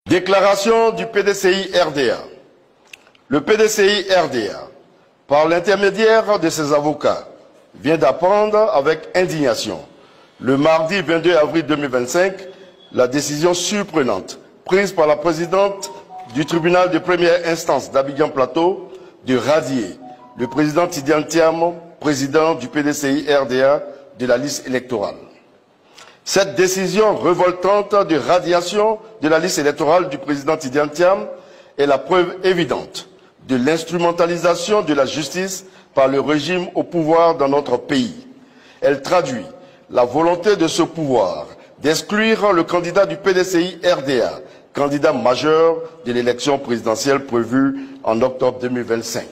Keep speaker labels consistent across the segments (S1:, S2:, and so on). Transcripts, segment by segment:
S1: Déclaration du PDCI RDA. Le PDCI RDA, par l'intermédiaire de ses avocats, vient d'apprendre avec indignation, le mardi 22 avril 2025, la décision surprenante prise par la présidente du tribunal de première instance d'Abidjan Plateau de radier le président Tidiane Thiam, président du PDCI RDA, de la liste électorale. Cette décision révoltante de radiation de la liste électorale du président Tidiane Thiam est la preuve évidente de l'instrumentalisation de la justice par le régime au pouvoir dans notre pays. Elle traduit la volonté de ce pouvoir d'exclure le candidat du PDCI RDA, candidat majeur de l'élection présidentielle prévue en octobre 2025.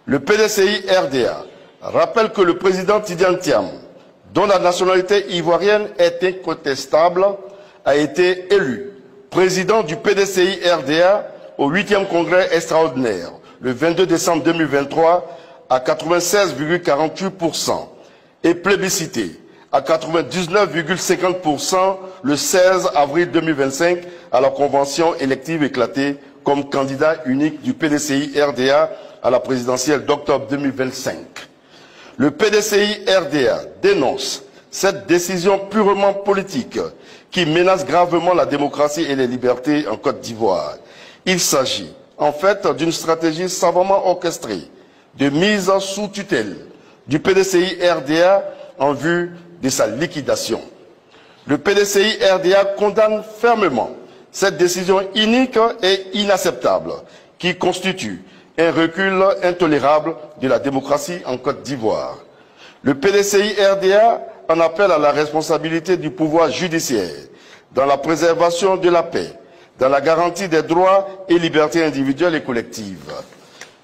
S1: Le PDCI RDA rappelle que le président Tidiane Thiam, dont la nationalité ivoirienne est incontestable, a été élu président du PDCI RDA au 8e congrès extraordinaire le 22 décembre 2023 à 96,48% et plébiscité à 99,50% le 16 avril 2025 à la convention élective éclatée comme candidat unique du PDCI RDA à la présidentielle d'octobre 2025. Le PDCI RDA dénonce cette décision purement politique qui menace gravement la démocratie et les libertés en Côte d'Ivoire. Il s'agit en fait d'une stratégie savamment orchestrée de mise sous tutelle du PDCI RDA en vue de sa liquidation. Le PDCI RDA condamne fermement cette décision inique et inacceptable qui constitue un recul intolérable de la démocratie en Côte d'Ivoire. Le PDCI RDA en appelle à la responsabilité du pouvoir judiciaire dans la préservation de la paix, dans la garantie des droits et libertés individuelles et collectives.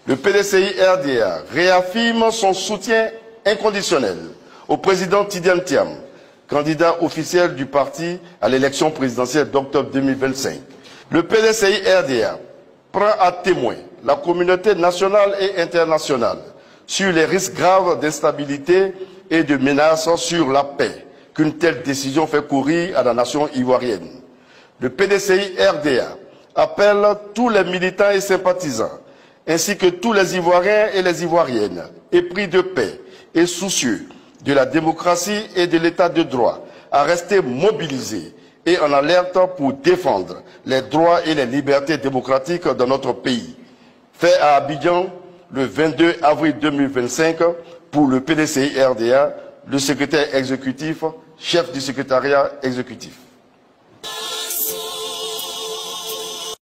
S1: Le PDCI RDA réaffirme son soutien inconditionnel au président Tidiane Thiam, candidat officiel du parti à l'élection présidentielle d'octobre 2025. Le PDCI RDA prend à témoin la communauté nationale et internationale sur les risques graves d'instabilité et de menaces sur la paix qu'une telle décision fait courir à la nation ivoirienne. Le PDCI RDA appelle tous les militants et sympathisants, ainsi que tous les Ivoiriens et les Ivoiriennes, épris de paix et soucieux de la démocratie et de l'état de droit, à rester mobilisés et en alerte pour défendre les droits et les libertés démocratiques dans notre pays. Fait à Abidjan le 22 avril 2025 pour le PDCI RDA, le secrétaire exécutif, chef du secrétariat exécutif.